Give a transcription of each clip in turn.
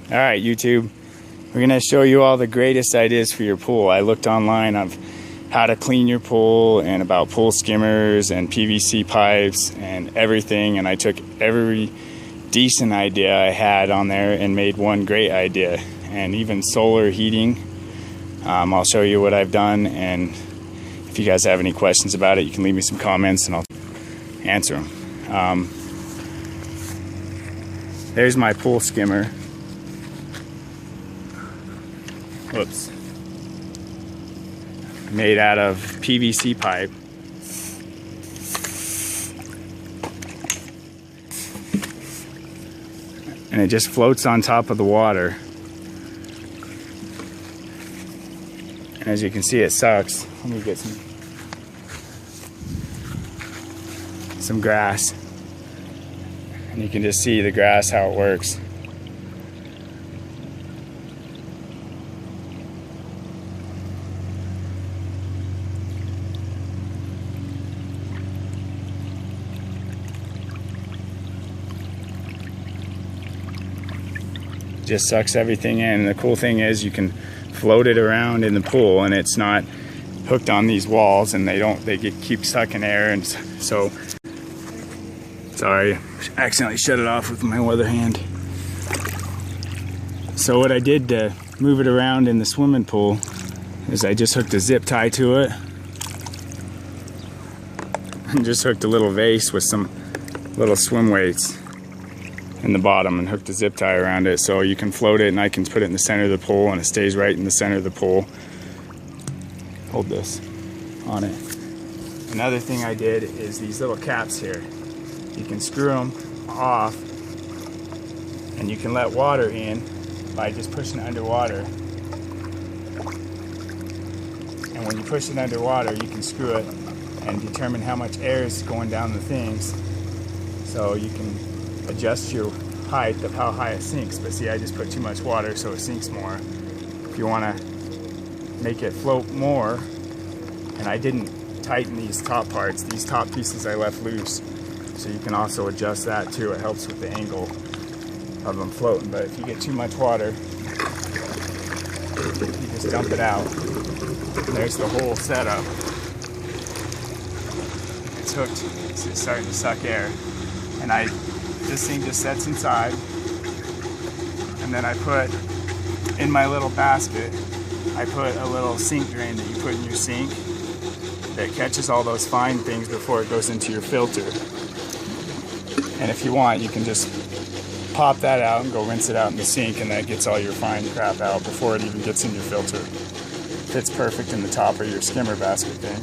Alright YouTube, we're going to show you all the greatest ideas for your pool. I looked online of how to clean your pool and about pool skimmers and PVC pipes and everything, and I took every decent idea I had on there and made one great idea, and even solar heating. I'll show you what I've done, and if you guys have any questions about it, you can leave me some comments and I'll answer them. There's my pool skimmer. Whoops. Made out of PVC pipe. And it just floats on top of the water. And as you can see, it sucks. Let me get some grass. And you can just see the grass, how it works. Just sucks everything in. And the cool thing is you can float it around in the pool and it's not hooked on these walls, and they keep sucking air. And so, sorry, I accidentally shut it off with my other hand. So what I did to move it around in the swimming pool is I just hooked a zip tie to it and just hooked a little vase with some little swim weights in the bottom and hooked a zip tie around it, so you can float it and I can put it in the center of the pool and it stays right in the center of the pool. Hold this on it. Another thing I did is these little caps here. You can screw them off and you can let water in by just pushing it underwater. And when you push it underwater, you can screw it and determine how much air is going down the things, so you can adjust your height of how high it sinks. But see, I just put too much water so it sinks more. If you want to make it float more, and I didn't tighten these top parts, these top pieces I left loose, so you can also adjust that too. It helps with the angle of them floating. But if you get too much water, you just dump it out. And there's the whole setup. It's hooked, it's starting to suck air, and this thing just sets inside, and then I put in my little basket, I put a little sink drain that you put in your sink that catches all those fine things before it goes into your filter. And if you want, you can just pop that out and go rinse it out in the sink, and that gets all your fine crap out before it even gets in your filter. Fits perfect in the top of your skimmer basket thing.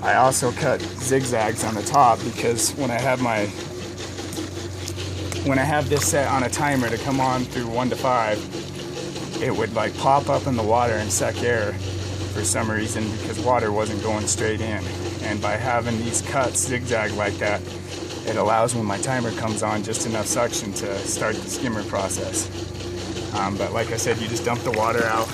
I also cut zigzags on the top because when I have this set on a timer to come on through 1 to 5, it would like pop up in the water and suck air for some reason because water wasn't going straight in. And by having these cuts zigzag like that, it allows when my timer comes on just enough suction to start the skimmer process. But like I said, you just dump the water out,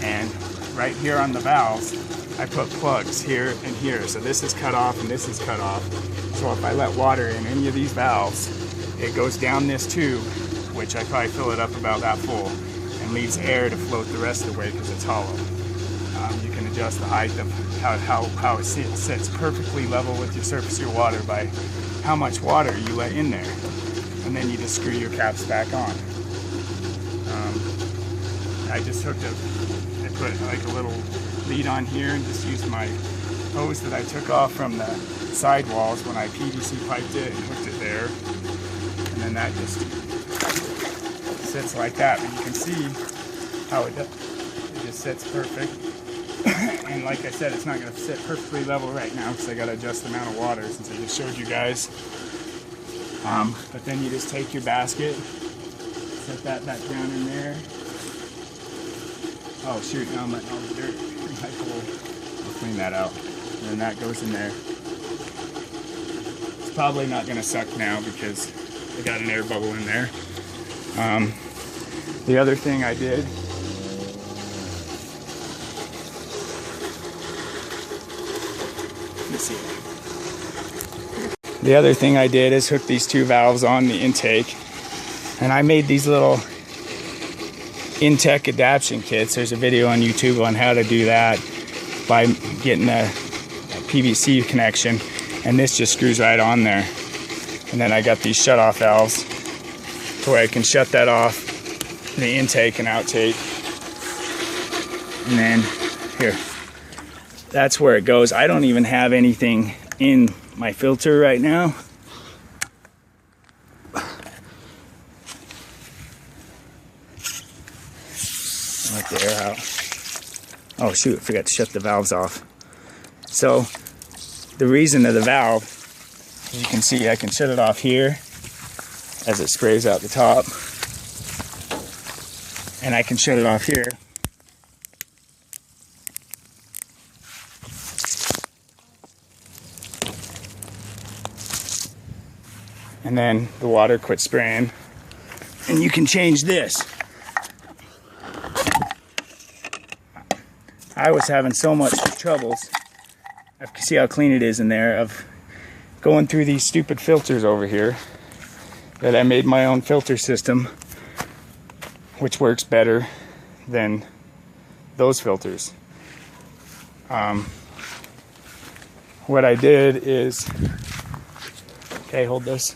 and right here on the valves I put plugs here and here. So this is cut off and this is cut off. So if I let water in any of these valves, it goes down this tube, which I probably fill it up about that full, and leaves air to float the rest of the way because it's hollow. You can adjust the height of how it sits perfectly level with your surface of your water by how much water you let in there. And then you just screw your caps back on. I just I put like a little lead on here and just used my hose that I took off from the sidewalls when I PVC piped it and hooked it there, and then that just sits like that. But you can see how it just sits perfect. And like I said, it's not going to sit perfectly level right now because I got to adjust the amount of water since I just showed you guys. But then you just take your basket, set that back down in there. Oh shoot, now I'm letting all the dirt in my pool. I'll clean that out. And then that goes in there. It's probably not going to suck now because I got an air bubble in there. The other thing I did, let me see. The other thing I did is hook these two valves on the intake. And I made these little intake adaptation kits. There's a video on YouTube on how to do that by getting a PVC connection, and this just screws right on there. And then I got these shut-off valves to where I can shut that off, the intake and outtake. And then here, that's where it goes. I don't even have anything in my filter right now. Let the air out. Oh shoot, I forgot to shut the valves off. So the reason of the valve, as you can see, I can shut it off here as it sprays out the top, and I can shut it off here. And then the water quits spraying, and you can change this. I was having so much troubles, you can see how clean it is in there, of going through these stupid filters over here, that I made my own filter system, which works better than those filters. What I did is, okay, hold this.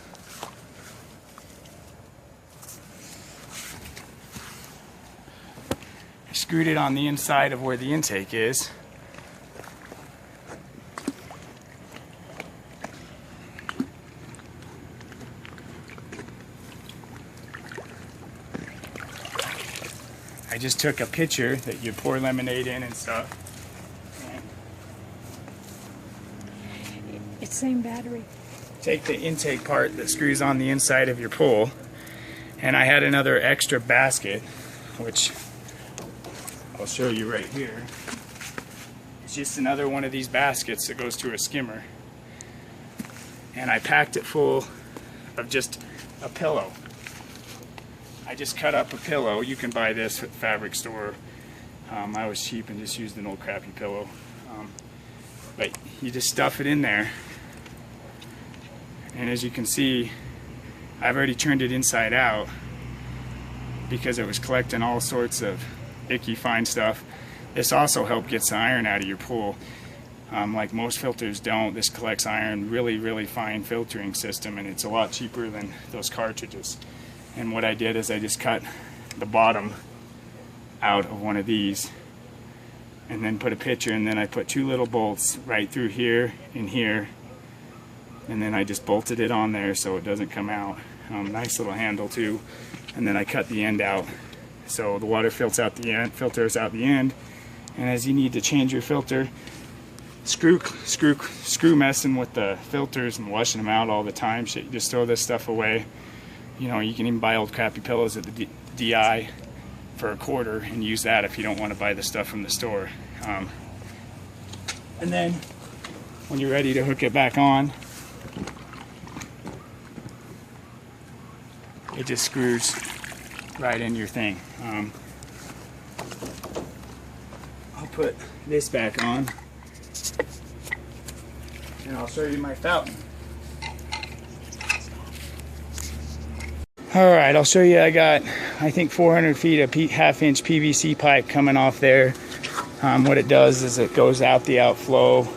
Screwed it on the inside of where the intake is. I just took a pitcher that you pour lemonade in and stuff. It's same battery. Take the intake part that screws on the inside of your pool, and I had another extra basket, which I'll show you right here. It's just another one of these baskets that goes through a skimmer. And I packed it full of just a pillow. I just cut up a pillow. You can buy this at the fabric store. I was cheap and just used an old crappy pillow. But you just stuff it in there. And as you can see, I've already turned it inside out because it was collecting all sorts of icky fine stuff. This also helped get some iron out of your pool. Like most filters don't, this collects iron, really fine filtering system, and it's a lot cheaper than those cartridges. And what I did is I just cut the bottom out of one of these and then put a pitcher, and then I put two little bolts right through here and here, and then I just bolted it on there so it doesn't come out. Nice little handle too. And then I cut the end out so the water filters out the end. And as you need to change your filter, screw messing with the filters and washing them out all the time. You just throw this stuff away. You know, you can even buy old crappy pillows at the DI for $1 and use that if you don't want to buy the stuff from the store. And then when you're ready to hook it back on, it just screws right in your thing. I'll put this back on and I'll show you my fountain. Alright, I'll show you. I got, I think, 400 feet of half-inch PVC pipe coming off there. What it does is it goes out the outflow.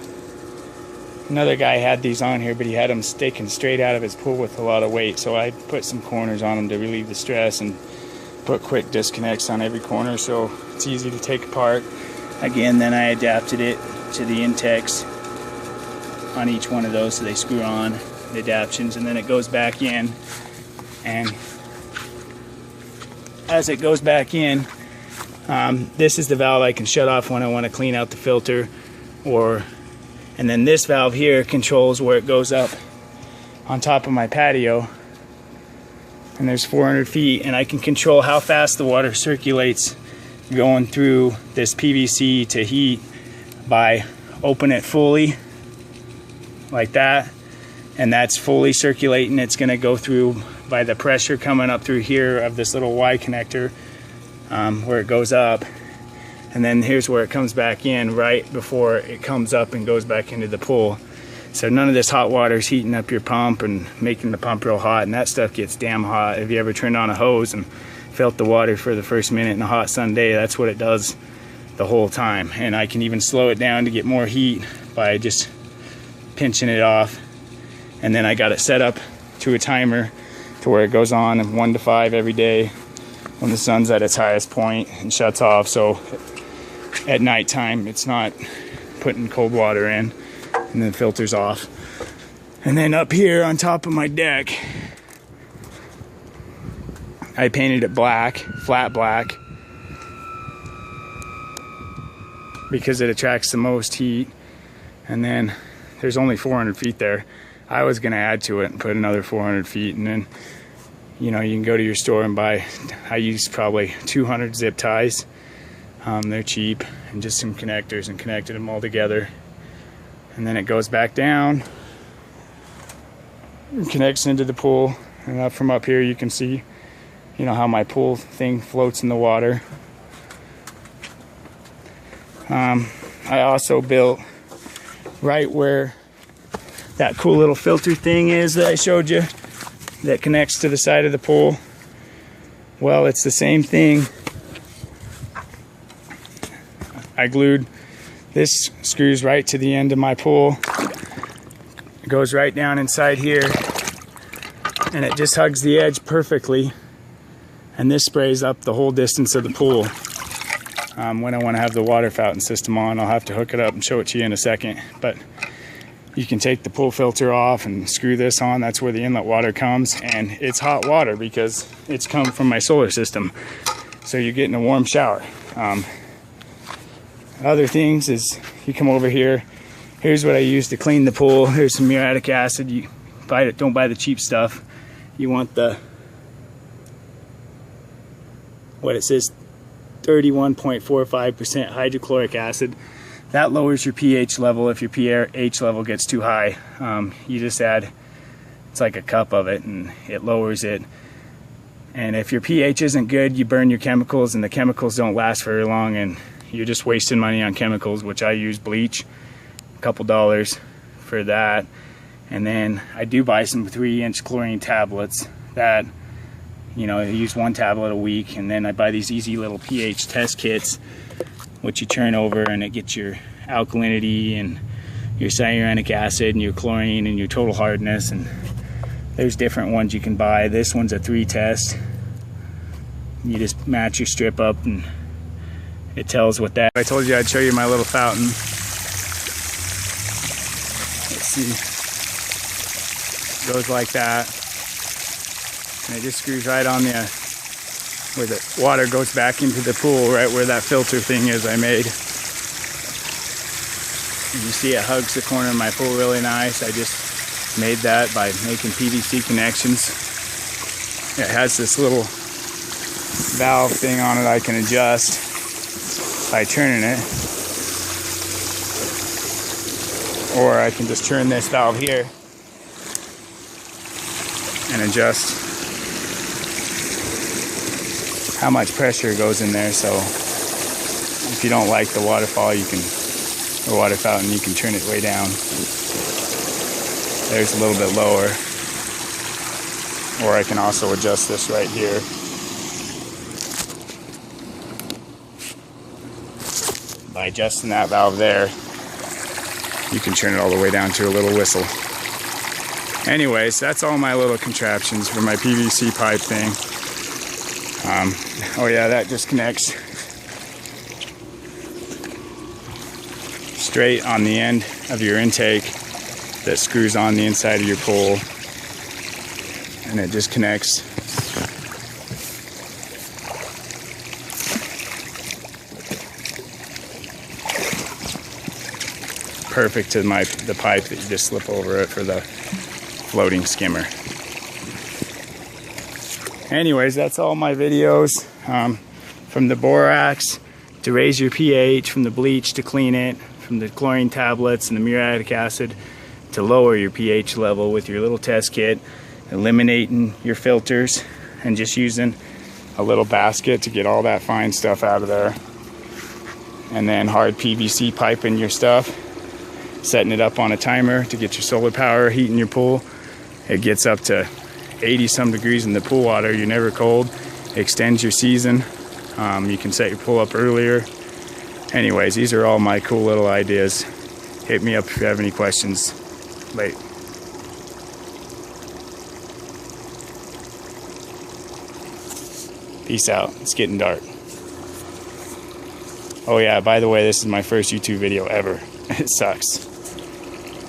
Another guy had these on here, but he had them sticking straight out of his pool with a lot of weight, so I put some corners on them to relieve the stress and put quick disconnects on every corner so it's easy to take apart. Again, then I adapted it to the intakes on each one of those so they screw on the adaptions, and then it goes back in. And as it goes back in, this is the valve I can shut off when I want to clean out the filter, and then this valve here controls where it goes up on top of my patio. And there's 400 feet, and I can control how fast the water circulates going through this PVC to heat by open it fully like that, and that's fully circulating. It's going to go through by the pressure coming up through here of this little Y connector where it goes up, and then here's where it comes back in right before it comes up and goes back into the pool. So none of this hot water is heating up your pump and making the pump real hot, and that stuff gets damn hot. If you ever turned on a hose and felt the water for the first minute in a hot sun day, that's what it does the whole time. And I can even slow it down to get more heat by just pinching it off. And then I got it set up to a timer to where it goes on 1 to 5 every day when the sun's at its highest point and shuts off. So at nighttime it's not putting cold water in, and then filters off. And then up here on top of my deck, I painted it black, flat black, because it attracts the most heat. And then there's only 400 feet there. I was gonna add to it and put another 400 feet, and then, you know, you can go to your store and buy, I used probably 200 zip ties. They're cheap, and just some connectors, and connected them all together. And then it goes back down and connects into the pool. And up from up here you can see, you know, how my pool thing floats in the water. I also built right where that cool little filter thing is that I showed you that connects to the side of the pool. Well, it's the same thing. I glued this, screws right to the end of my pool. It goes right down inside here, and it just hugs the edge perfectly. And this sprays up the whole distance of the pool. When I want to have the water fountain system on, I'll have to hook it up and show it to you in a second. But you can take the pool filter off and screw this on. That's where the inlet water comes, and it's hot water because it's come from my solar system. So you're getting a warm shower. Other things is, you come over here, here's what I use to clean the pool. Here's some muriatic acid. You buy it, don't buy the cheap stuff. You want the, what it says, 31.45% hydrochloric acid. That lowers your pH level if your pH level gets too high. You just add, it's like a cup of it, and it lowers it. And if your pH isn't good, you burn your chemicals, and the chemicals don't last very long, and you're just wasting money on chemicals, which I use bleach, a couple dollars for that. And then I do buy some 3-inch chlorine tablets that, you know, I use 1 tablet a week. And then I buy these easy little pH test kits, which you turn over, and it gets your alkalinity and your cyanuric acid and your chlorine and your total hardness. And there's different ones you can buy. This one's a 3 test. You just match your strip up and it tells what that. I told you I'd show you my little fountain. Let's see. It goes like that. And it just screws right on the, where the water goes back into the pool, right where that filter thing is I made. And you see it hugs the corner of my pool really nice. I just made that by making PVC connections. It has this little valve thing on it I can adjust by turning it, or I can just turn this valve here and adjust how much pressure goes in there. So if you don't like the waterfall, you can, or water fountain, you can turn it way down. There's a little bit lower, or I can also adjust this right here. By adjusting that valve there, you can turn it all the way down to a little whistle. Anyways, that's all my little contraptions for my PVC pipe thing. Oh yeah, that just connects straight on the end of your intake that screws on the inside of your pool, and it just connects perfect to the pipe that you just slip over it for the floating skimmer. Anyways, that's all my videos. From the borax to raise your pH, from the bleach to clean it, from the chlorine tablets and the muriatic acid to lower your pH level with your little test kit, eliminating your filters and just using a little basket to get all that fine stuff out of there, and then hard PVC piping your stuff. setting it up on a timer to get your solar power heating your pool. It gets up to 80 some degrees in the pool water. You're never cold. Extends your season. You can set your pool up earlier. Anyways, these are all my cool little ideas. Hit me up if you have any questions. Late. Peace out. It's getting dark. Oh yeah, by the way, this is my first YouTube video ever. It sucks.